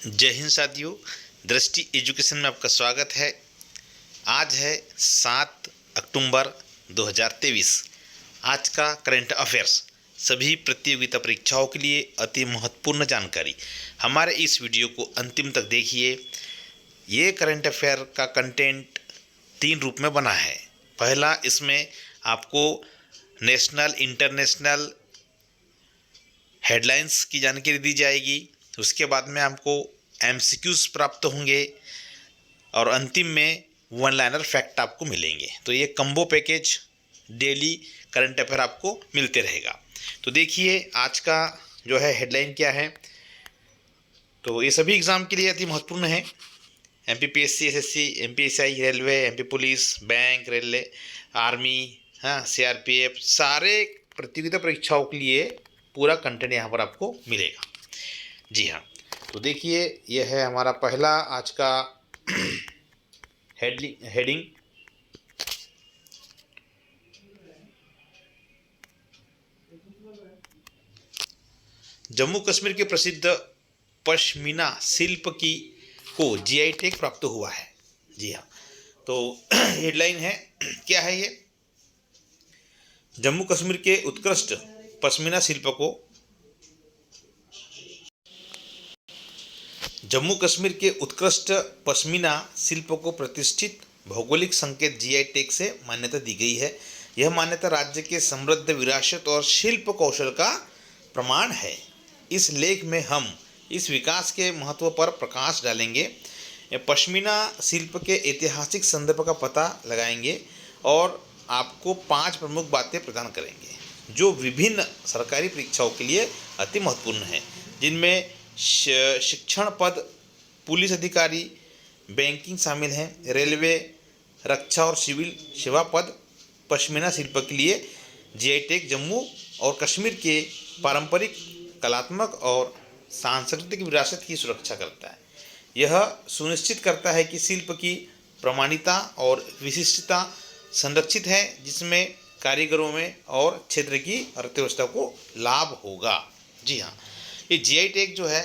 जय हिंद साथियों। दृष्टि एजुकेशन में आपका स्वागत है। आज है 7 अक्टूबर 2023। आज का करंट अफेयर्स, सभी प्रतियोगिता परीक्षाओं के लिए अति महत्वपूर्ण जानकारी। हमारे इस वीडियो को अंतिम तक देखिए। ये करंट अफेयर का कंटेंट 3 रूप में बना है। पहला, इसमें आपको नेशनल इंटरनेशनल हेडलाइंस की जानकारी दी जाएगी। उसके बाद में आपको एमसीक्यूज प्राप्त होंगे और अंतिम में वन लाइनर फैक्ट आपको मिलेंगे। तो ये combo package daily current affair आपको मिलते रहेगा। तो देखिए आज का जो है हेडलाइन क्या है। तो ये सभी एग्ज़ाम के लिए अति महत्वपूर्ण है। MPPSC, SSC, MPSI, railway, MP police, bank, railway, army, हाँ, सीआरपीएफ, सारे प्रतियोगिता परीक्षाओं के लिए पूरा कंटेंट यहाँ पर आपको मिलेगा। जी हाँ, तो देखिए यह है हमारा पहला आज का हेडिंग। जम्मू कश्मीर के प्रसिद्ध पश्मीना शिल्प को जीआई टैग प्राप्त हुआ है। जी हाँ, तो हेडलाइन है, क्या है ये? जम्मू कश्मीर के उत्कृष्ट पश्मीना शिल्प को जम्मू कश्मीर के उत्कृष्ट पश्मीना शिल्प को प्रतिष्ठित भौगोलिक संकेत जीआई टैग से मान्यता दी गई है। यह मान्यता राज्य के समृद्ध विरासत और शिल्प कौशल का प्रमाण है। इस लेख में हम इस विकास के महत्व पर प्रकाश डालेंगे, पश्मीना शिल्प के ऐतिहासिक संदर्भ का पता लगाएंगे और आपको 5 प्रमुख बातें प्रदान करेंगे जो विभिन्न सरकारी परीक्षाओं के लिए अति महत्वपूर्ण हैं, जिनमें शिक्षण पद, पुलिस अधिकारी, बैंकिंग शामिल हैं। रेलवे, रक्षा और सिविल सेवा पद पश्मीना शिल्प के लिए जीआई टैग जम्मू और कश्मीर के पारंपरिक, कलात्मक और सांस्कृतिक विरासत की सुरक्षा करता है। यह सुनिश्चित करता है कि शिल्प की प्रमाणिकता और विशिष्टता संरक्षित है, जिसमें कारीगरों में और क्षेत्र की अर्थव्यवस्था को लाभ होगा। जी हाँ, ये जीआई टैग जो है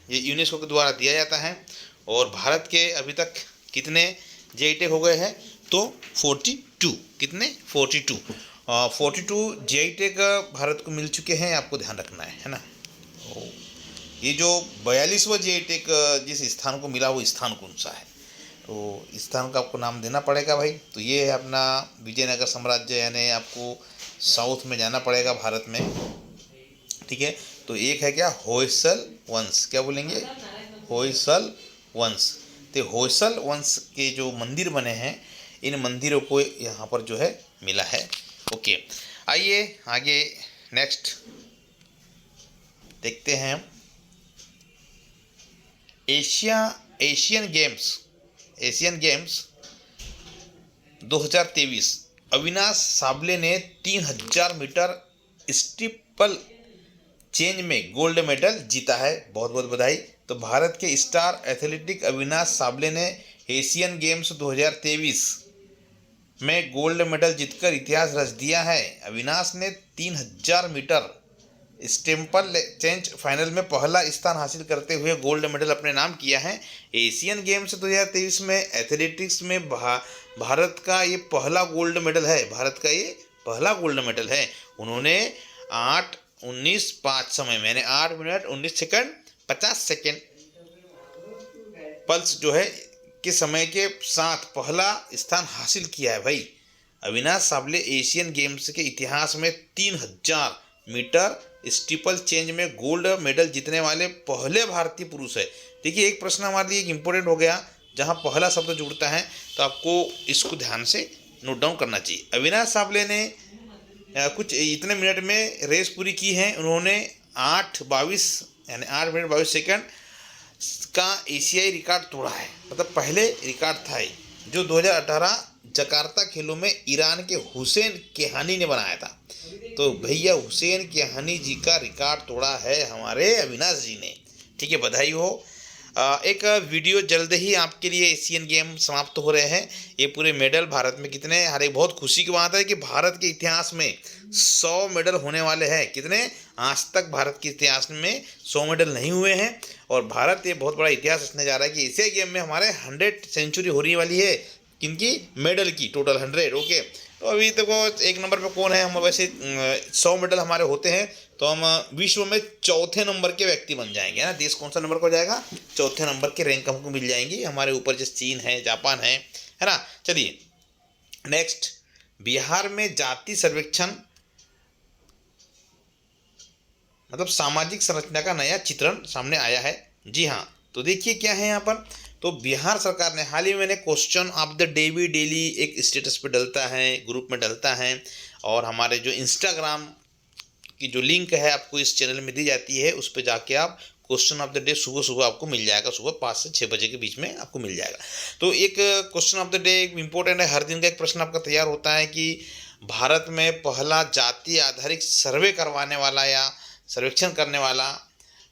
ये यूनेस्को के द्वारा दिया जाता है और भारत के अभी तक कितने जीआई टैग हो गए हैं? तो 42। कितने? 42 जीआई टैग भारत को मिल चुके हैं, आपको ध्यान रखना है ना। ये जो 42वां जीआई टैग जिस स्थान को मिला वो स्थान कौन सा है? तो इस स्थान का आपको नाम देना पड़ेगा भाई। तो ये है अपना विजयनगर साम्राज्य, यानी आपको साउथ में जाना पड़ेगा भारत में। ठीक है, तो एक है क्या? होयसल वंश। क्या बोलेंगे? होयसल वंश। तो होयसल वंश के जो मंदिर बने हैं, इन मंदिरों को यहाँ पर जो है मिला है। ओके, आइए आगे नेक्स्ट देखते हैं। एशियन गेम्स 2023 अविनाश साबले ने 3000 मीटर स्टीपल चेंज में गोल्ड मेडल जीता है। बहुत बहुत बधाई। तो भारत के स्टार एथलेटिक अविनाश साबले ने एशियन गेम्स 2023 में गोल्ड मेडल जीतकर इतिहास रच दिया है। अविनाश ने 3000 मीटर स्टीपल चेंज फाइनल में पहला स्थान हासिल करते हुए गोल्ड मेडल अपने नाम किया है। एशियन गेम्स 2023 में एथलेटिक्स में भारत का ये पहला गोल्ड मेडल है। भारत का ये पहला गोल्ड मेडल है। उन्होंने 8:19:05 समय में, यानी 8 मिनट 19 सेकंड 50 सेकंड पल्स जो है के समय के साथ पहला स्थान हासिल किया है भाई। अविनाश साबले एशियन गेम्स के इतिहास में 3000 मीटर स्टीपल चेंज में गोल्ड मेडल जीतने वाले पहले भारतीय पुरुष है। देखिए, एक प्रश्न हमारे लिए इम्पोर्टेंट हो गया, जहां पहला शब्द जुड़ता है तो आपको इसको ध्यान से नोट डाउन करना चाहिए। अविनाश साबले ने कुछ इतने मिनट में रेस पूरी की है। उन्होंने 8:22 यानी 8 मिनट 22 सेकंड का एशियाई रिकॉर्ड तोड़ा है। मतलब पहले रिकॉर्ड था ये, जो 2018 जकार्ता खेलों में ईरान के हुसैन केहानी ने बनाया था। तो भैया हुसैन केहानी जी का रिकॉर्ड तोड़ा है हमारे अविनाश जी ने। ठीक है, बधाई हो। एक वीडियो जल्द ही आपके लिए एशियन गेम समाप्त हो रहे हैं। ये पूरे मेडल भारत में कितने, हर एक बहुत खुशी की बात है कि भारत के इतिहास में 100 मेडल होने वाले हैं। कितने, आज तक भारत के इतिहास में 100 मेडल नहीं हुए हैं और भारत ये बहुत बड़ा इतिहास रचने जा रहा है कि एशिया गेम में हमारे 100 सेंचुरी होने वाली है। किनकी, मेडल की, टोटल 100। ओके, तो अभी देखो एक नंबर पे कौन है। हम वैसे 100 मेडल हमारे होते हैं तो हम विश्व में चौथे नंबर के व्यक्ति बन जाएंगे ना। देश कौन सा नंबर को जाएगा, चौथे नंबर के रैंक हमको मिल जाएंगी। हमारे ऊपर जैसे चीन है, जापान है ना। चलिए नेक्स्ट, बिहार में जाति सर्वेक्षण मतलब सामाजिक संरचना का नया चित्रण सामने आया है। जी हाँ, तो देखिए क्या है यहाँ पर। तो बिहार सरकार ने हाल ही में, मैंने क्वेश्चन ऑफ द डे भी डेली एक स्टेटस पे डलता है, ग्रुप में डलता है, और हमारे जो इंस्टाग्राम की जो लिंक है आपको इस चैनल में दी जाती है, उस पर जाके आप क्वेश्चन ऑफ द डे सुबह सुबह आपको मिल जाएगा। सुबह 5 से 6 बजे के बीच में आपको मिल जाएगा। तो एक question of the day important है, हर दिन का एक प्रश्न आपका तैयार होता है कि भारत में पहला जाति आधारित सर्वे करवाने वाला या सर्वेक्षण करने वाला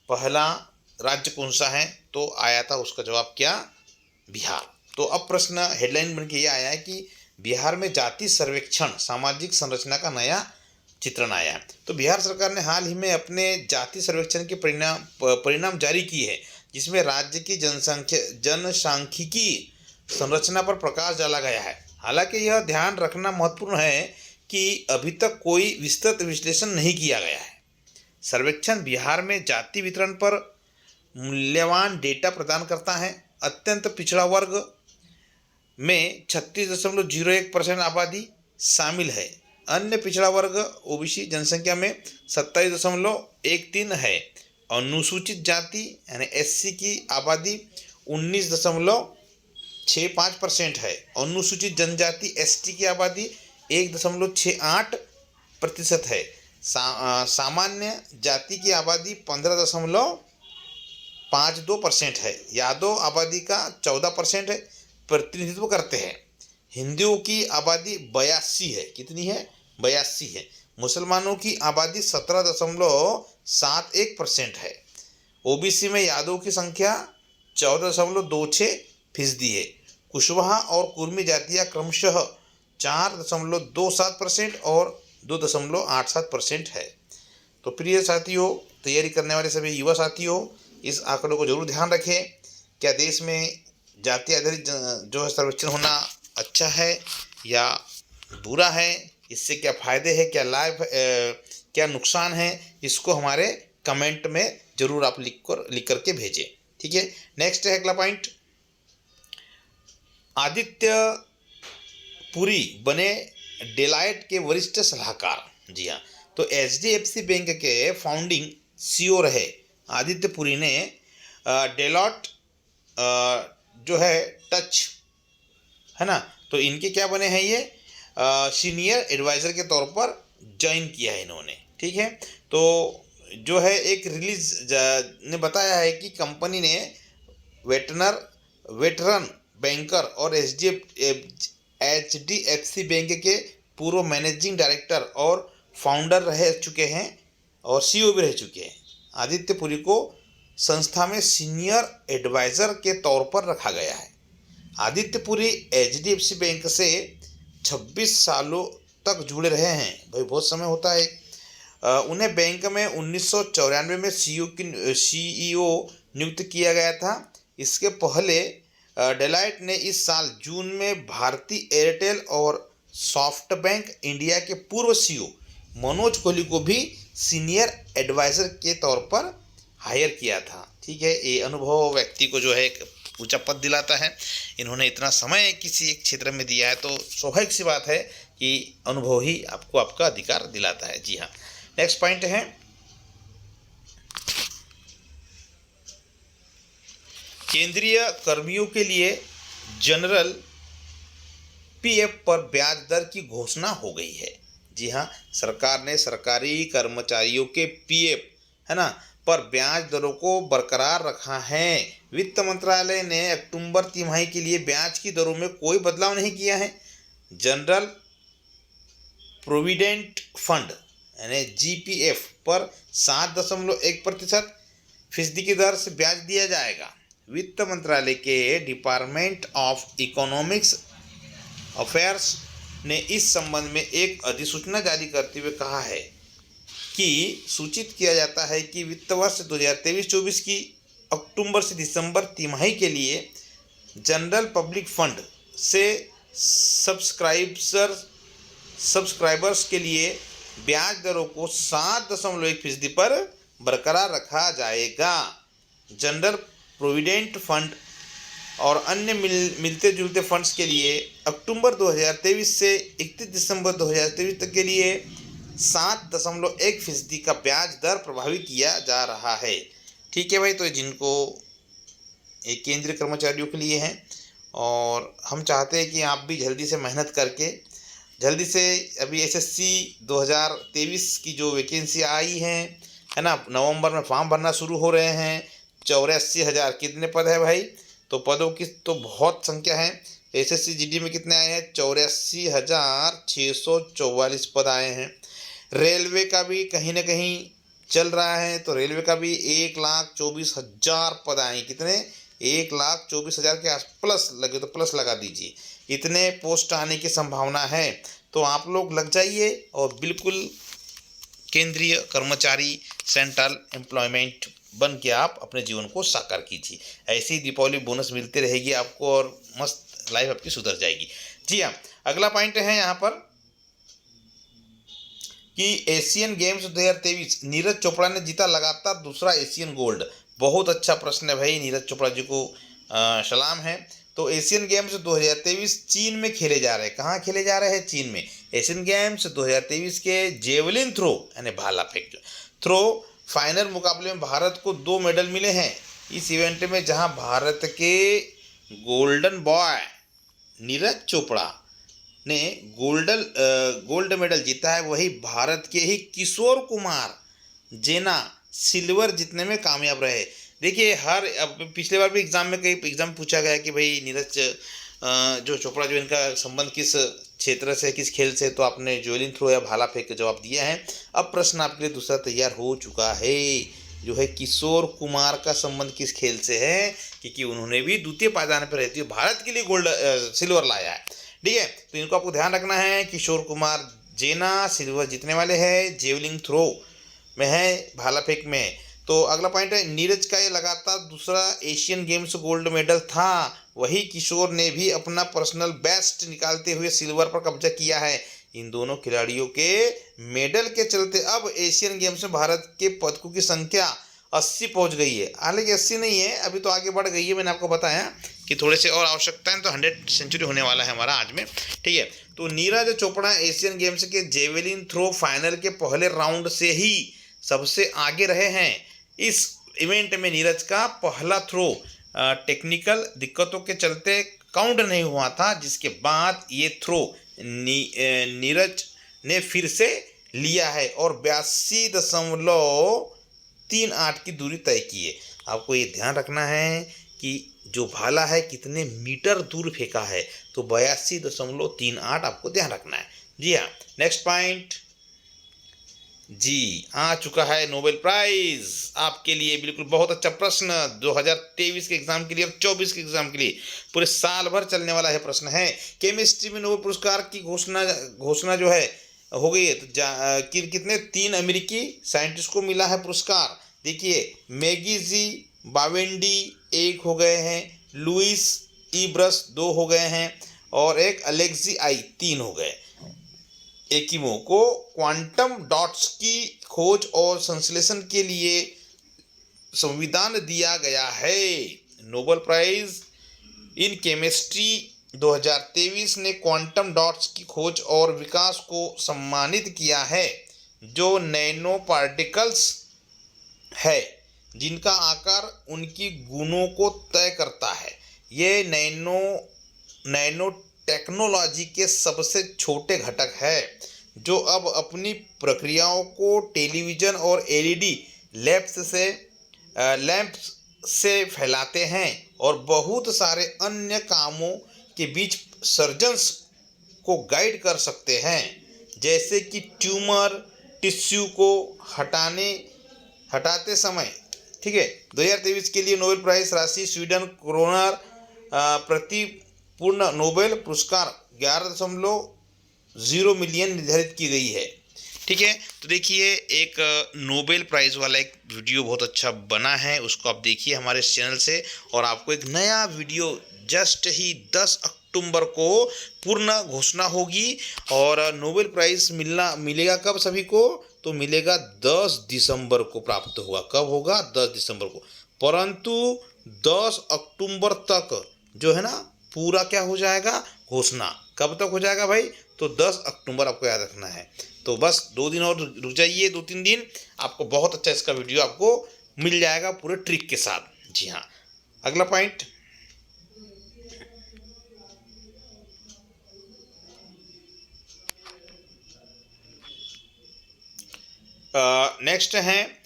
पहला राज्य कौन सा है। तो आया था उसका जवाब क्या, बिहार। तो अब प्रश्न हेडलाइन बन के ये आया है कि बिहार में जाति सर्वेक्षण सामाजिक संरचना का नया चित्रण आया है। तो बिहार सरकार ने हाल ही में अपने जाति सर्वेक्षण के परिणाम जारी किए हैं, जिसमें राज्य की जनसांख्यिकी संरचना पर प्रकाश डाला गया है। हालांकि यह ध्यान रखना महत्वपूर्ण है कि अभी तक कोई विस्तृत विश्लेषण नहीं किया गया है। सर्वेक्षण बिहार में जाति वितरण पर मूल्यवान डेटा प्रदान करता है। अत्यंत पिछड़ा वर्ग में 36.01% आबादी शामिल है। अन्य पिछड़ा वर्ग ओबीसी जनसंख्या में 27.13 है। अनुसूचित जाति यानी एससी की आबादी 19.65% है। अनुसूचित जनजाति एसटी की आबादी 1.68% है। सामान्य जाति की आबादी 15.52% है। यादव आबादी का 14% है, प्रतिनिधित्व करते हैं। हिंदुओं की आबादी 82 है। कितनी है, 82 है। मुसलमानों की आबादी 17.71% है। ओबीसी में यादव की संख्या 14.26% है। कुशवाहा और कुर्मी जातियाँ क्रमशः 4.27% और 2.87% है। तो प्रिय साथियों, तैयारी करने वाले सभी युवा साथियों, इस आंकड़ों को जरूर ध्यान रखें। क्या देश में जाति आधारित जो है सर्वेक्षण होना अच्छा है या बुरा है, इससे क्या फ़ायदे हैं, क्या लाभ, क्या नुकसान है, इसको हमारे कमेंट में ज़रूर आप लिख करके भेजें। ठीक है, नेक्स्ट है अगला पॉइंट, आदित्य पुरी बने डेलॉयट के वरिष्ठ सलाहकार। जी हाँ, तो एचडीएफसी बैंक के फाउंडिंग सीईओ रहे आदित्य पुरी ने डेलॉयट जो है टच है ना, तो इनके क्या बने हैं, ये सीनियर एडवाइज़र के तौर पर ज्वाइन किया है इन्होंने। ठीक है, तो जो है एक रिलीज ने बताया है कि कंपनी ने वेटरन बैंकर और एचडीएफसी बैंक के पूर्व मैनेजिंग डायरेक्टर और फाउंडर रह चुके हैं और सीईओ भी रह चुके हैं। आदित्य पुरी को संस्था में सीनियर एडवाइज़र के तौर पर रखा गया है। आदित्य पुरी एचडीएफसी बैंक से 26 सालों तक जुड़े रहे हैं। भाई बहुत समय होता है। उन्हें बैंक में 1994 में सीईओ नियुक्त किया गया था। इसके पहले डेलॉयट ने इस साल जून में भारती एयरटेल और सॉफ्ट बैंक इंडिया के पूर्व सीईओ मनोज कोहली को भी सीनियर एडवाइज़र के तौर पर हायर किया था। ठीक है, ये अनुभव व्यक्ति को जो है एक ऊंचा पद दिलाता है। इन्होंने इतना समय किसी एक क्षेत्र में दिया है, तो स्वाभाविक सी बात है कि अनुभव ही आपको आपका अधिकार दिलाता है। जी हाँ, नेक्स्ट पॉइंट है, केंद्रीय कर्मियों के लिए जनरल पीएफ पर ब्याज दर की घोषणा हो गई है। जी हाँ, सरकार ने सरकारी कर्मचारियों के पीएफ है ना पर ब्याज दरों को बरकरार रखा है। वित्त मंत्रालय ने अक्टूबर तिमाही के लिए ब्याज की दरों में कोई बदलाव नहीं किया है। जनरल प्रोविडेंट फंड यानी जीपीएफ पर 7.1% फीसदी की दर से ब्याज दिया जाएगा। वित्त मंत्रालय के डिपार्टमेंट ऑफ इकोनॉमिक्स अफेयर्स ने इस संबंध में एक अधिसूचना जारी करते हुए कहा है कि सूचित किया जाता है कि वित्त वर्ष 2023-24 की अक्टूबर से दिसंबर तिमाही के लिए जनरल पब्लिक फंड से सब्सक्राइबर्स के लिए ब्याज दरों को 7.1% पर बरकरार रखा जाएगा। जनरल प्रोविडेंट फंड और अन्य मिलते जुलते फंड्स के लिए अक्टूबर 2023 से 31 दिसंबर 2023 तक के लिए 7.1% का ब्याज दर प्रभावित किया जा रहा है। ठीक है भाई, तो जिनको एक केंद्रीय कर्मचारियों के लिए हैं और हम चाहते हैं कि आप भी जल्दी से मेहनत करके जल्दी से अभी एसएससी 2023 की जो वैकेंसी आई है ना, नवंबर में फॉर्म भरना शुरू हो रहे हैं। 84,000 कितने पद है भाई? तो पदों की तो बहुत संख्या है। एसएससी जीडी में कितने आए हैं? 84,644 पद आए हैं। रेलवे का भी कहीं ना कहीं चल रहा है, तो रेलवे का भी 1,24,000 पद आए। कितने? 1,24,000 के आस प्लस लगे तो प्लस लगा दीजिए। इतने पोस्ट आने की संभावना है, तो आप लोग लग जाइए और बिल्कुल केंद्रीय कर्मचारी सेंट्रल एम्प्लॉयमेंट बन के आप अपने जीवन को साकार कीजिए। ऐसी दीपावली बोनस मिलती रहेगी आपको और मस्त लाइफ आपकी सुधर जाएगी। जी हाँ, अगला पॉइंट है यहाँ पर कि एशियन गेम्स 2023 नीरज चोपड़ा ने जीता लगातार दूसरा एशियन गोल्ड। बहुत अच्छा प्रश्न है भाई, नीरज चोपड़ा जी को सलाम है। तो एशियन गेम्स 2023 चीन में खेले जा रहे हैं। कहाँ खेले जा रहे हैं? चीन में। एशियन गेम्स 2023 के जेवलिन थ्रो यानी भाला फेंक थ्रो फाइनल मुकाबले में भारत को 2 मेडल मिले हैं इस इवेंट में, जहां भारत के गोल्डन बॉय नीरज चोपड़ा ने गोल्ड मेडल जीता है। वही भारत के ही किशोर कुमार जेना सिल्वर जीतने में कामयाब रहे। देखिए, पिछले बार भी एग्जाम में कई एग्जाम पूछा गया कि भाई नीरज जो चोपड़ा जो इनका संबंध किस क्षेत्र से, किस खेल से, तो आपने जेवलिन थ्रो या भाला फेंक के जवाब दिया है। अब प्रश्न आपके लिए दूसरा तैयार हो चुका है, जो है किशोर कुमार का संबंध किस खेल से है, क्योंकि उन्होंने भी द्वितीय पायदान पर रहते हुए भारत के लिए सिल्वर लाया है। ठीक है, तो इनको आपको ध्यान रखना है। किशोर कुमार जेना सिल्वर जीतने वाले हैं, जेवलिन थ्रो में है, भाला फेंक में। तो अगला पॉइंट है, नीरज का ये लगातार दूसरा एशियन गेम्स गोल्ड मेडल था। वही किशोर ने भी अपना पर्सनल बेस्ट निकालते हुए सिल्वर पर कब्जा किया है। इन दोनों खिलाड़ियों के मेडल के चलते अब एशियन गेम्स में भारत के पदकों की संख्या 80 पहुंच गई है। हालांकि 80 नहीं है, अभी तो आगे बढ़ गई है। मैंने आपको बताया कि थोड़े से और आवश्यकता है, तो 100 सेंचुरी होने वाला है हमारा आज में। ठीक है, तो नीरज चोपड़ा एशियन गेम्स के जेवलिन थ्रो फाइनल के पहले राउंड से ही सबसे आगे रहे हैं। इस इवेंट में नीरज का पहला थ्रो टेक्निकल दिक्कतों के चलते काउंट नहीं हुआ था, जिसके बाद ये थ्रो नीरज ने फिर से लिया है और 82.38 की दूरी तय की है। आपको ये ध्यान रखना है कि जो भाला है कितने मीटर दूर फेंका है, तो 82.38 आपको ध्यान रखना है। जी हाँ, नेक्स्ट पॉइंट जी आ चुका है नोबेल प्राइज आपके लिए। बिल्कुल बहुत अच्छा प्रश्न 2023 के एग्जाम के लिए और 24 के एग्जाम के लिए पूरे साल भर चलने वाला है प्रश्न है। केमिस्ट्री में नोबेल पुरस्कार की घोषणा जो है हो गई है। तो कितने 3 अमेरिकी साइंटिस्ट को मिला है पुरस्कार। देखिए, मैगी जी बावेंडी 1 हो गए हैं, लुइस ई ब्रस 2 हो गए हैं और एक अलेक्सी आई 3 हो गए। एकिमो को क्वांटम डॉट्स की खोज और संश्लेषण के लिए संविधान दिया गया है। नोबेल प्राइज इन केमिस्ट्री 2023 ने क्वांटम डॉट्स की खोज और विकास को सम्मानित किया है, जो नैनो पार्टिकल्स है जिनका आकार उनकी गुणों को तय करता है। ये नैनो टेक्नोलॉजी के सबसे छोटे घटक है, जो अब अपनी प्रक्रियाओं को टेलीविज़न और एलईडी लैंप्स से फैलाते हैं और बहुत सारे अन्य कामों के बीच सर्जन्स को गाइड कर सकते हैं, जैसे कि ट्यूमर टिश्यू को हटाते समय ठीक है। 2023 के लिए नोबेल प्राइज राशि स्वीडन क्रोनर प्रति पूर्ण नोबेल पुरस्कार 11.0 मिलियन निर्धारित की गई है। ठीक है, तो देखिए एक नोबेल प्राइज़ वाला एक वीडियो बहुत अच्छा बना है, उसको आप देखिए हमारे चैनल से। और आपको एक नया वीडियो जस्ट ही 10 अक्टूबर को पूर्ण घोषणा होगी। और नोबेल प्राइज़ मिलेगा कब सभी को? तो मिलेगा 10 दिसंबर को प्राप्त होगा। कब होगा? 10 दिसंबर को। परंतु 10 अक्टूबर तक जो है ना पूरा क्या हो जाएगा? घोषणा। कब तक हो जाएगा भाई? तो 10 अक्टूबर आपको याद रखना है। तो बस 2 दिन और रुक जाइए, 2-3 दिन, आपको बहुत अच्छा इसका वीडियो आपको मिल जाएगा पूरे ट्रिक के साथ। जी हाँ, अगला पॉइंट नेक्स्ट है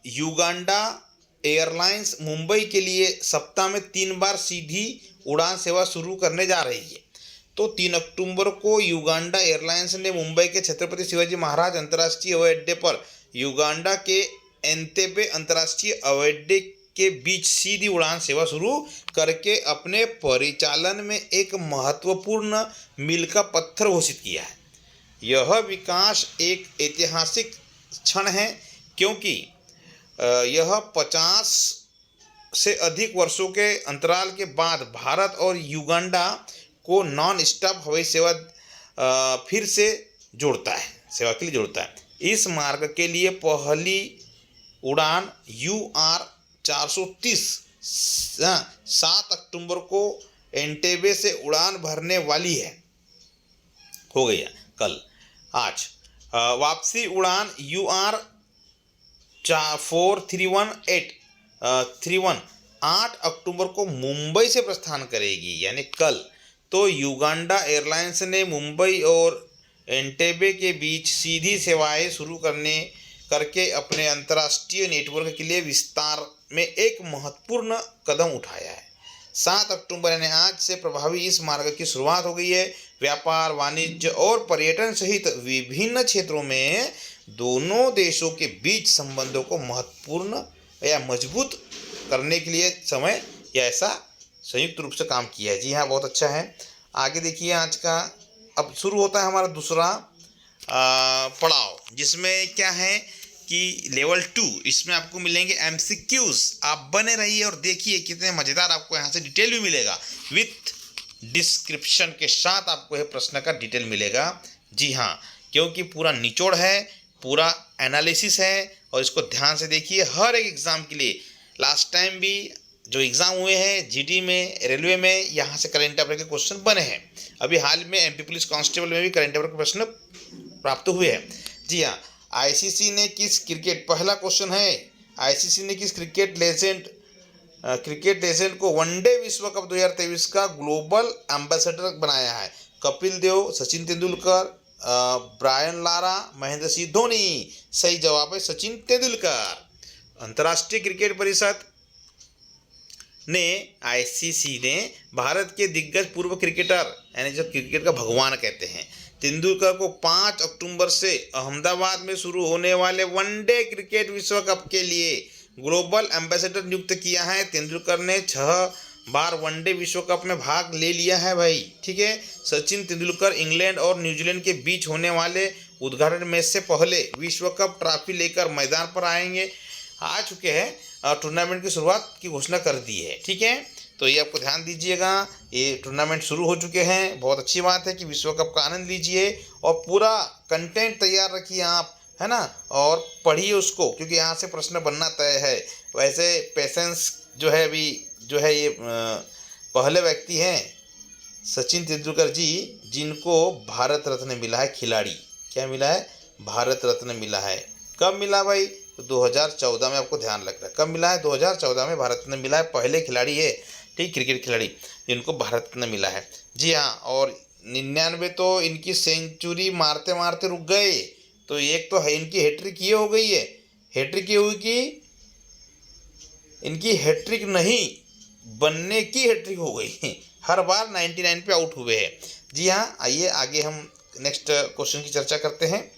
युगांडा एयरलाइंस मुंबई के लिए सप्ताह में 3 बार सीधी उड़ान सेवा शुरू करने जा रही है। तो 3 अक्टूबर को युगांडा एयरलाइंस ने मुंबई के छत्रपति शिवाजी महाराज अंतर्राष्ट्रीय हवाई अड्डे पर युगांडा के एंतेबे अंतर्राष्ट्रीय हवाई अड्डे के बीच सीधी उड़ान सेवा शुरू करके अपने परिचालन में एक महत्वपूर्ण मील का पत्थर घोषित किया है। यह विकास एक ऐतिहासिक क्षण है क्योंकि यह 50 से अधिक वर्षों के अंतराल के बाद भारत और युगांडा को नॉन स्टॉप हवाई सेवा फिर से जोड़ता है, सेवा के लिए जोड़ता है। इस मार्ग के लिए पहली उड़ान UR 430 7 अक्टूबर को एंटेबे से उड़ान भरने वाली है, हो गई है कल। आज वापसी उड़ान UR 431 8 अक्टूबर को मुंबई से प्रस्थान करेगी, यानी कल। तो युगांडा एयरलाइंस ने मुंबई और एंटेबे के बीच सीधी सेवाएं शुरू करके अपने अंतर्राष्ट्रीय नेटवर्क के लिए विस्तार में एक महत्वपूर्ण कदम उठाया है। 7 अक्टूबर यानी आज से प्रभावी इस मार्ग की शुरुआत हो गई है। व्यापार, वाणिज्य और पर्यटन सहित विभिन्न क्षेत्रों में दोनों देशों के बीच संबंधों को महत्वपूर्ण या मजबूत करने के लिए समय या ऐसा संयुक्त रूप से काम किया है। जी हाँ, बहुत अच्छा है। आगे देखिए आज का अब शुरू होता है हमारा दूसरा पड़ाव, जिसमें क्या है कि लेवल 2, इसमें आपको मिलेंगे MCQs। आप बने रहिए और देखिए कितने मज़ेदार, आपको यहाँ से डिटेल भी मिलेगा विथ डिस्क्रिप्शन के साथ। आपको यह प्रश्न का डिटेल मिलेगा। जी हाँ, क्योंकि पूरा निचोड़ है, पूरा एनालिसिस है, और इसको ध्यान से देखिए। हर एक एग्ज़ाम के लिए लास्ट टाइम भी जो एग्ज़ाम हुए हैं GD में, रेलवे में, यहाँ से करंट अफेयर के क्वेश्चन बने हैं। अभी हाल में MP पुलिस कांस्टेबल में भी करंट अफेयर के प्रश्न प्राप्त हुए हैं। जी हाँ, ICC ने किस क्रिकेट, पहला क्वेश्चन है, ICC ने किस क्रिकेट लेजेंड को वनडे विश्व कप 2023 का ग्लोबल एम्बेसडर बनाया है? Kapil Dev, Sachin Tendulkar, Brian Lara, Mahendra Singh Dhoni. सही जवाब है सचिन तेंदुलकर। अंतर्राष्ट्रीय क्रिकेट परिषद ने ICC ने भारत के दिग्गज पूर्व क्रिकेटर, यानी जो क्रिकेट का भगवान कहते हैं, तेंदुलकर को 5 अक्टूबर से अहमदाबाद में शुरू होने वाले वनडे क्रिकेट विश्व कप के लिए ग्लोबल एम्बेसडर नियुक्त किया है। तेंदुलकर ने 6 बार वनडे विश्व कप में भाग ले लिया है भाई। ठीक है, सचिन तेंदुलकर इंग्लैंड और न्यूजीलैंड के बीच होने वाले उद्घाटन मैच से पहले विश्व कप ट्रॉफी लेकर मैदान पर आ चुके हैं। टूर्नामेंट की शुरुआत की घोषणा कर दी है। ठीक है, तो ये आपको ध्यान दीजिएगा, ये टूर्नामेंट शुरू हो चुके हैं। बहुत अच्छी बात है कि विश्व कप का आनंद लीजिए और पूरा कंटेंट तैयार रखिए आप, है ना, और पढ़िए उसको, क्योंकि यहाँ से प्रश्न बनना तय है। वैसे पेशेंस जो है अभी जो है ये पहले व्यक्ति हैं सचिन तेंदुलकर जी जिनको भारत रत्न मिला है। खिलाड़ी क्या मिला है? भारत रत्न मिला है। कब मिला भाई? तो 2014 में, आपको ध्यान रखना है कब मिला है। 2014 में भारत रत्न मिला है। पहले खिलाड़ी है, ठीक, क्रिकेट खिलाड़ी जिनको भारत रत्न मिला है। जी हाँ, और 99 तो इनकी सेंचुरी मारते मारते रुक गए। तो एक तो है इनकी हैट्रिक ये हो गई है, हैट्रिक ये हुई कि इनकी हैट्रिक नहीं बनने की हैट्रिक हो गई। हर बार 99 पे आउट हुए हैं। जी हाँ, आइए आगे हम नेक्स्ट क्वेश्चन की चर्चा करते हैं।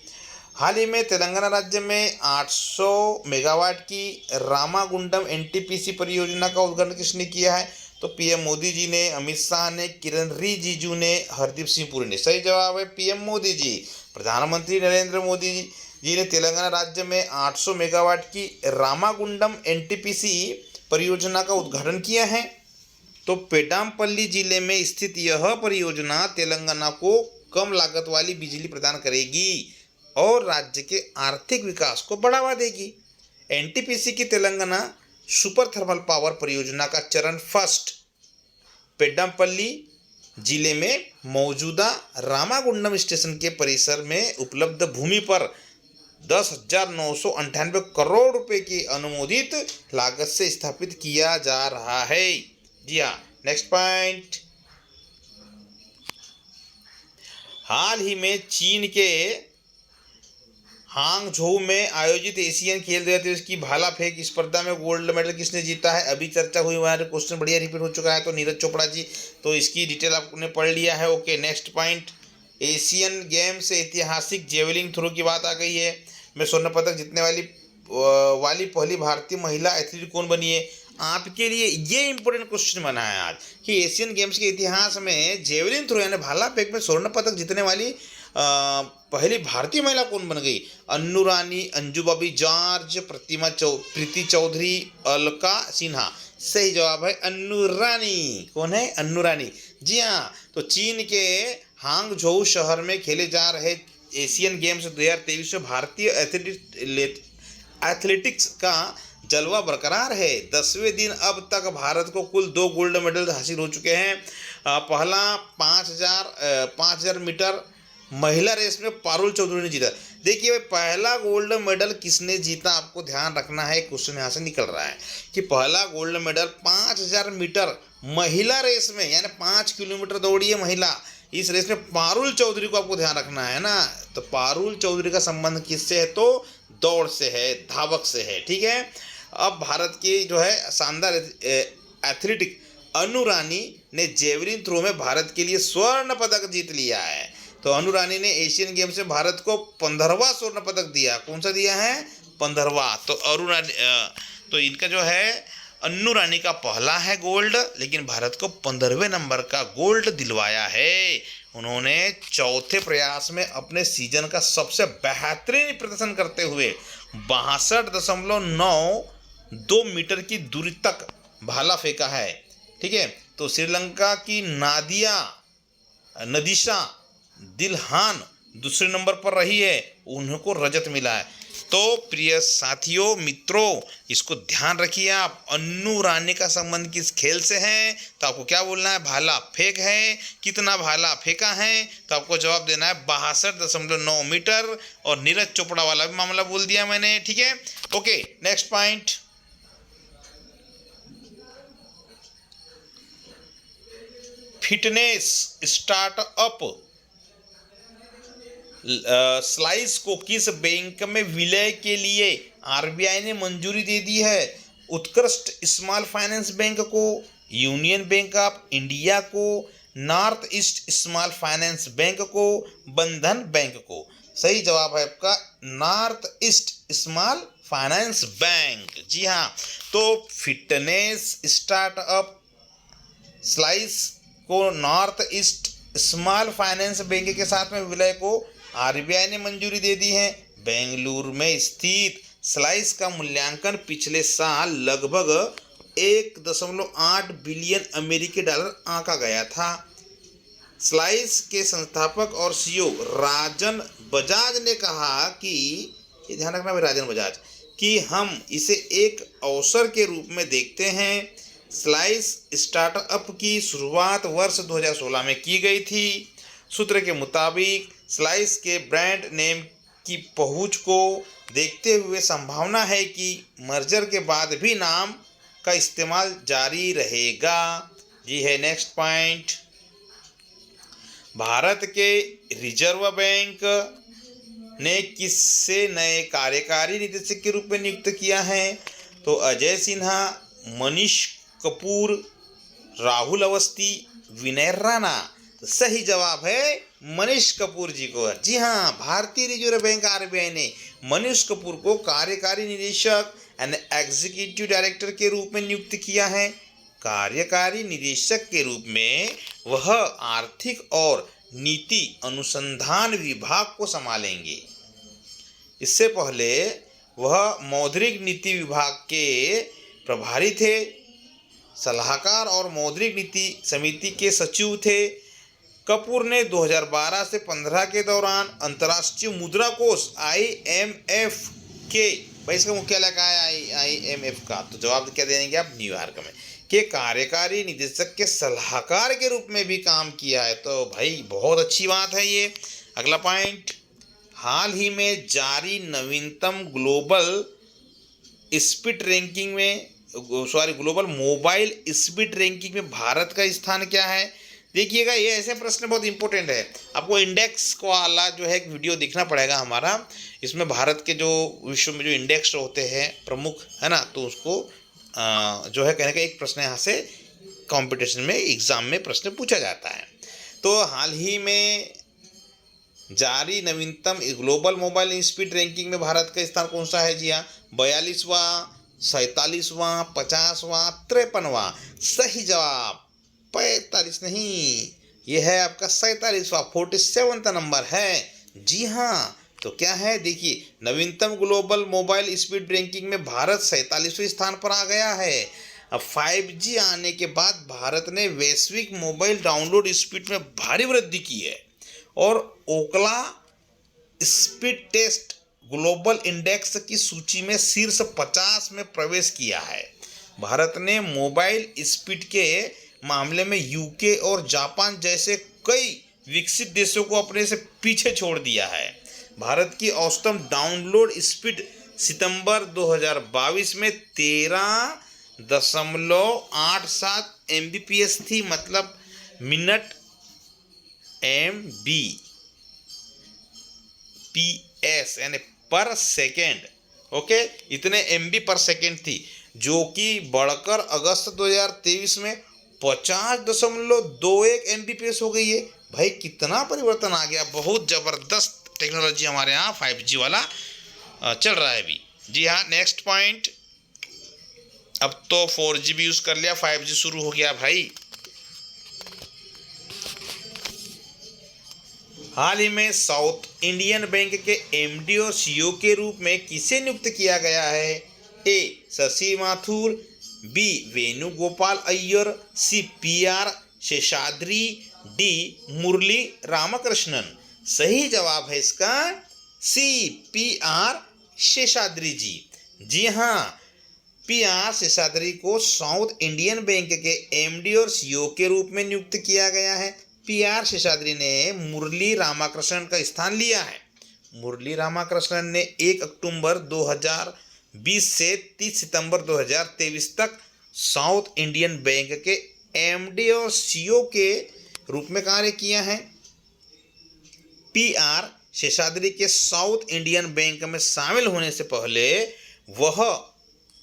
हाल ही में तेलंगाना राज्य में 800 मेगावाट की रामागुंडम एनटीपीसी परियोजना का उद्घाटन किसने किया है? तो पीएम मोदी जी ने, अमित शाह ने, किरण रिजिजू ने, हरदीप सिंह पुरी ने। सही जवाब है पीएम मोदी जी। प्रधानमंत्री नरेंद्र मोदी जी ने तेलंगाना राज्य में 800 मेगावाट की रामागुंडम एनटीपीसी परियोजना का उद्घाटन किया है। तो पेड्डापल्ली जिले में स्थित यह परियोजना तेलंगाना को कम लागत वाली बिजली प्रदान करेगी और राज्य के आर्थिक विकास को बढ़ावा देगी। एनटीपीसी की तेलंगाना सुपर थर्मल पावर परियोजना का चरण फर्स्ट पेड्डापल्ली जिले में मौजूदा रामागुंडम स्टेशन के परिसर में उपलब्ध भूमि पर 10,998 करोड़ रुपए की अनुमोदित लागत से स्थापित किया जा रहा है। जी हाँ, नेक्स्ट पॉइंट। हाल ही में चीन के हांगझोउ में आयोजित एशियन खेल 2023 की भाला फेंक स्पर्धा में गोल्ड मेडल किसने जीता है? अभी चर्चा हुई, हमारे क्वेश्चन बढ़िया रिपीट हो चुका है। तो नीरज चोपड़ा जी। तो इसकी डिटेल आपने पढ़ लिया है। Okay, next point. Asian game से ऐतिहासिक जेवलिंग थ्रो की बात आ गई है। मैं स्वर्ण पदक जीतने वाली पहली भारतीय महिला एथलीट कौन बनी है? आपके लिए ये इंपॉर्टेंट क्वेश्चन बना है आज कि एशियन गेम्स के इतिहास में जेवलिन थ्रो यानी भाला फेंक में स्वर्ण पदक जीतने वाली पहली भारतीय महिला कौन बन गई? अन्नू रानी, अंजू बॉबी जॉर्ज, प्रीति चौधरी, अलका सिन्हा। सही जवाब है अन्नू रानी। कौन है? अन्नू रानी। जी हाँ, तो चीन के हांगझोउ शहर में खेले जा रहे एशियन गेम्स 2023 में भारतीय एथलेटिक्स का जलवा बरकरार है। 10वें दिन अब तक भारत को कुल 2 गोल्ड मेडल हासिल हो चुके हैं। पहला 5000 मीटर महिला रेस में पारुल चौधरी ने जीता। देखिए भाई, पहला गोल्ड मेडल किसने जीता, आपको ध्यान रखना है। क्वेश्चन यहाँ से निकल रहा है कि पहला गोल्ड मेडल 5000 मीटर महिला रेस में, यानी 5 किलोमीटर दौड़ी है महिला, इस रेस में पारुल चौधरी को आपको ध्यान रखना है ना। तो पारुल चौधरी का संबंध किससे है? तो दौड़ से है, धावक से है। ठीक है। अब भारत की जो है शानदार एथलेटिक अनु रानी ने जेवलिन थ्रो में भारत के लिए स्वर्ण पदक जीत लिया है। तो अनु रानी ने एशियन गेम्स में भारत को 15वां स्वर्ण पदक दिया। कौन सा दिया है? 15वां। तो अनु रानी तो इनका जो है अन्नू रानी का पहला है गोल्ड, लेकिन भारत को 15वें नंबर का गोल्ड दिलवाया है। उन्होंने चौथे प्रयास में अपने सीजन का सबसे बेहतरीन प्रदर्शन करते हुए 62.92 मीटर की दूरी तक भाला फेंका है। ठीक है। तो श्रीलंका की नदीशा दिलहान दूसरे नंबर पर रही है, उनको रजत मिला है। तो प्रिय साथियों, मित्रों, इसको ध्यान रखिए आप। अन्नू रानी का संबंध किस खेल से है? तो आपको क्या बोलना है? भाला फेंक है। कितना भाला फेंका है? तो आपको जवाब देना है 62.9 मीटर। और नीरज चोपड़ा वाला भी मामला बोल दिया मैंने। ठीक है। Okay, next point. Fitness startup Slice को किस बैंक में विलय के लिए आरबीआई ने मंजूरी दे दी है? उत्कृष्ट स्मॉल फाइनेंस बैंक को, यूनियन बैंक ऑफ इंडिया को, north east small finance bank को, बंधन बैंक को। सही जवाब है आपका north east small finance bank. जी हाँ, तो फिटनेस स्टार्टअप स्लाइस को north east small finance bank के साथ में विलय को आरबीआई ने मंजूरी दे दी है। बेंगलुरु में स्थित स्लाइस का मूल्यांकन पिछले साल लगभग 1.8 बिलियन अमेरिकी डॉलर आंका गया था। स्लाइस के संस्थापक और सीईओ राजन बजाज ने कहा कि, ये ध्यान रखना भाई, राजन बजाज, कि हम इसे एक अवसर के रूप में देखते हैं। स्लाइस स्टार्टअप की शुरुआत वर्ष 2016 में की गई थी। सूत्र के मुताबिक स्लाइस के ब्रांड नेम की पहुंच को देखते हुए संभावना है कि मर्जर के बाद भी नाम का इस्तेमाल जारी रहेगा। जी है, नेक्स्ट पॉइंट। भारत के रिजर्व बैंक ने किससे नए कार्यकारी निदेशक के रूप में नियुक्त किया है? तो अजय सिन्हा, मनीष कपूर, राहुल अवस्थी, विनय राणा। तो सही जवाब है मनीष कपूर जी को। जी हाँ, भारतीय रिजर्व बैंक आरबीआई ने मनीष कपूर को कार्यकारी निदेशक एंड एग्जीक्यूटिव डायरेक्टर के रूप में नियुक्त किया है। कार्यकारी निदेशक के रूप में वह आर्थिक और नीति अनुसंधान विभाग को संभालेंगे। इससे पहले वह मौद्रिक नीति विभाग के प्रभारी थे, सलाहकार और मौद्रिक नीति समिति के सचिव थे। कपूर ने 2012 से 15 के दौरान अंतर्राष्ट्रीय मुद्रा कोष IMF के, भाई इसका मुख्यालय कहाँ है IMF का, तो जवाब क्या देंगे आप, न्यूयॉर्क में, के कार्यकारी निदेशक के सलाहकार के रूप में भी काम किया है। तो भाई बहुत अच्छी बात है ये। अगला पॉइंट, हाल ही में जारी नवीनतम global global mobile speed ranking में भारत का स्थान क्या है। देखिएगा, ये ऐसे प्रश्न बहुत इंपॉर्टेंट है। आपको इंडेक्स को वाला जो है एक वीडियो देखना पड़ेगा हमारा। इसमें भारत के जो विश्व में जो इंडेक्स होते हैं प्रमुख, है ना, तो उसको जो है कहने का एक प्रश्न यहाँ से कंपटीशन में एग्जाम में प्रश्न पूछा जाता है। तो हाल ही में जारी नवीनतम ग्लोबल मोबाइल स्पीड रैंकिंग में भारत का स्थान कौन सा है। जी हाँ, 42वां, 47वां, 50वां, 53वां। सही जवाब 45 नहीं, यह है आपका 47वां, 47वां नंबर है। जी हाँ, तो क्या है, देखिए नवीनतम ग्लोबल मोबाइल स्पीड रैंकिंग में भारत 47वें स्थान पर आ गया है। अब 5G आने के बाद भारत ने वैश्विक मोबाइल डाउनलोड स्पीड में भारी वृद्धि की है और ओकला स्पीड टेस्ट ग्लोबल इंडेक्स की सूची में शीर्ष 50 में प्रवेश किया है। भारत ने मोबाइल स्पीड के मामले में यूके और जापान जैसे कई विकसित देशों को अपने से पीछे छोड़ दिया है। भारत की औसतन डाउनलोड स्पीड सितंबर 2022 में 13.87 Mbps थी, मतलब मिनट Mbps यानी पर सेकेंड। ओके, इतने MB पर सेकेंड थी, जो कि बढ़कर अगस्त 2023 में 50.21 Mbps हो गई है। भाई कितना परिवर्तन आ गया, बहुत ज़बरदस्त टेक्नोलॉजी हमारे यहाँ 5G वाला चल रहा है अभी। जी हाँ, नेक्स्ट पॉइंट, अब तो 4G भी यूज़ कर लिया, 5G शुरू हो गया भाई। हाल ही में साउथ इंडियन बैंक के MD और CEO के रूप में किसे नियुक्त किया गया है। A Shashi Mathur, B Venugopal Iyer, C PR Seshadri, D मुरली रामकृष्णन। सही जवाब है इसका C PR शेषाद्री जी। जी हाँ, PR शेषाद्री को साउथ इंडियन बैंक के MD और CEO के रूप में नियुक्त किया गया है। PR शेषाद्री ने मुरली रामकृष्णन का स्थान लिया है। मुरली रामकृष्णन ने 1 अक्टूबर 2020 से 30 सितंबर 2023 तक साउथ इंडियन बैंक के MD और CEO के रूप में कार्य किया है। PR शेषाद्री के साउथ इंडियन बैंक में शामिल होने से पहले वह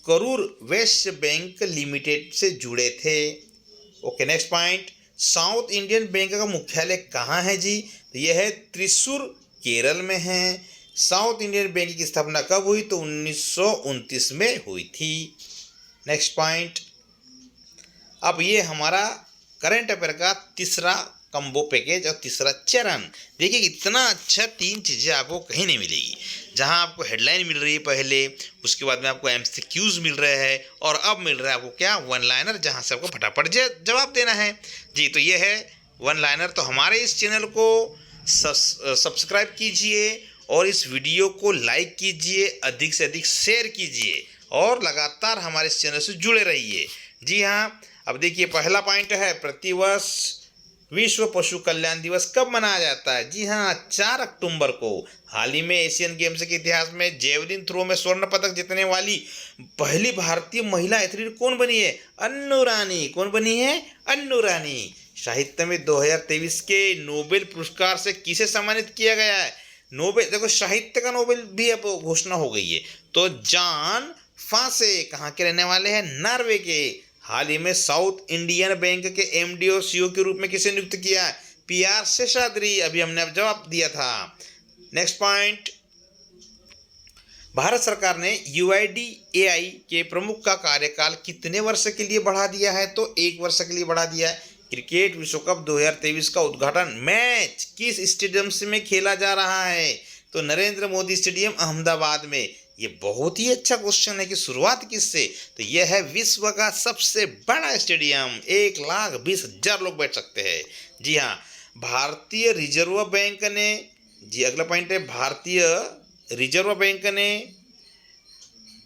करूर वैश्य बैंक लिमिटेड से जुड़े थे। Okay, next point, south Indian bank का मुख्यालय कहाँ है जी। तो यह है त्रिशूर, केरल में है। साउथ इंडियन बैंक की स्थापना कब हुई, तो 1929 में हुई थी। नेक्स्ट पॉइंट, अब ये हमारा करंट अफेयर का तीसरा कम्बो पैकेज और तीसरा चरण। देखिए इतना अच्छा 3 चीज़ें आपको कहीं नहीं मिलेगी, जहां आपको हेडलाइन मिल रही है पहले, उसके बाद में आपको MCQs मिल रहे हैं, और अब मिल रहा है आपको क्या, वन लाइनर, जहां से आपको फटाफट जवाब देना है जी। तो ये है वन लाइनर। तो हमारे इस चैनल को सब्सक्राइब कीजिए और इस वीडियो को लाइक कीजिए, अधिक से अधिक शेयर कीजिए और लगातार हमारे इस चैनल से जुड़े रहिए। जी हाँ, अब देखिए पहला पॉइंट है, प्रतिवर्ष विश्व पशु कल्याण दिवस कब मनाया जाता है। जी हाँ, 4 अक्टूबर को। हाल ही में एशियन गेम्स के इतिहास में जेवलिन थ्रो में स्वर्ण पदक जीतने वाली पहली भारतीय महिला एथलीट कौन बनी है, अन्नू रानी। कौन बनी है, अन्नू रानी। साहित्य में 2023 के नोबेल पुरस्कार से किसे सम्मानित किया गया है। नोबेल, देखो साहित्य का नोबेल भी अब घोषणा हो गई है, तो जॉन फासे कहाँ के रहने वाले हैं, नॉर्वे के। हाल ही में साउथ इंडियन बैंक के MD और CEO के रूप में किसे नियुक्त किया है, PR शेषाद्री, अभी हमने अब जवाब दिया था। नेक्स्ट पॉइंट, भारत सरकार ने UIDAI के प्रमुख का कार्यकाल कितने वर्ष के लिए बढ़ा दिया है? तो 1 वर्ष के लिए बढ़ा दिया है। क्रिकेट विश्व कप 2023 का उद्घाटन मैच किस स्टेडियम से में खेला जा रहा है? तो नरेंद्र मोदी स्टेडियम अहमदाबाद में। ये बहुत ही अच्छा क्वेश्चन है कि शुरुआत किससे? तो यह है विश्व का सबसे बड़ा स्टेडियम, 1,20,000 लोग बैठ सकते हैं। जी हाँ, भारतीय रिजर्व बैंक ने, जी अगला पॉइंट है, भारतीय रिजर्व बैंक ने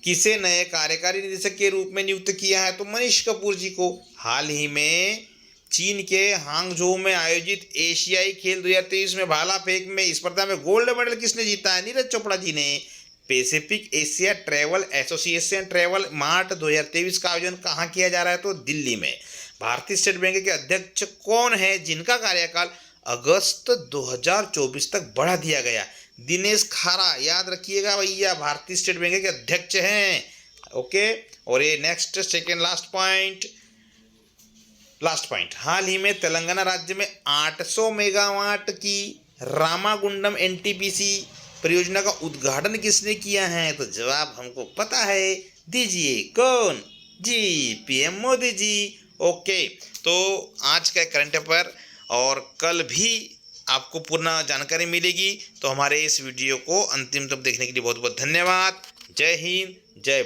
किसे नए कार्यकारी निदेशक के रूप में नियुक्त किया है? तो मनीष कपूर जी को। हाल ही में चीन के हांगझोउ में आयोजित एशियाई खेल 2023 में भाला फेंक में स्पर्धा में गोल्ड मेडल किसने जीता है? नीरज चोपड़ा जी ने। Pacific Asia travel association travel mart 2023 का आयोजन कहाँ किया जा रहा है? तो दिल्ली में। भारतीय स्टेट बैंक के अध्यक्ष कौन है जिनका कार्यकाल अगस्त 2024 तक बढ़ा दिया गया? दिनेश खारा, याद रखिएगा भैया, भारतीय स्टेट बैंक के अध्यक्ष हैं। ओके, और ये नेक्स्ट सेकेंड लास्ट पॉइंट, हाल ही में तेलंगाना राज्य में 800 मेगावाट की रामागुंडम NTPC परियोजना का उद्घाटन किसने किया है? तो जवाब हमको पता है, दीजिए, कौन? जी PM मोदी जी। ओके, तो आज का करंट अफेयर और कल भी आपको पूर्ण जानकारी मिलेगी। तो हमारे इस वीडियो को अंतिम तक देखने के लिए बहुत बहुत धन्यवाद। जय हिंद, जय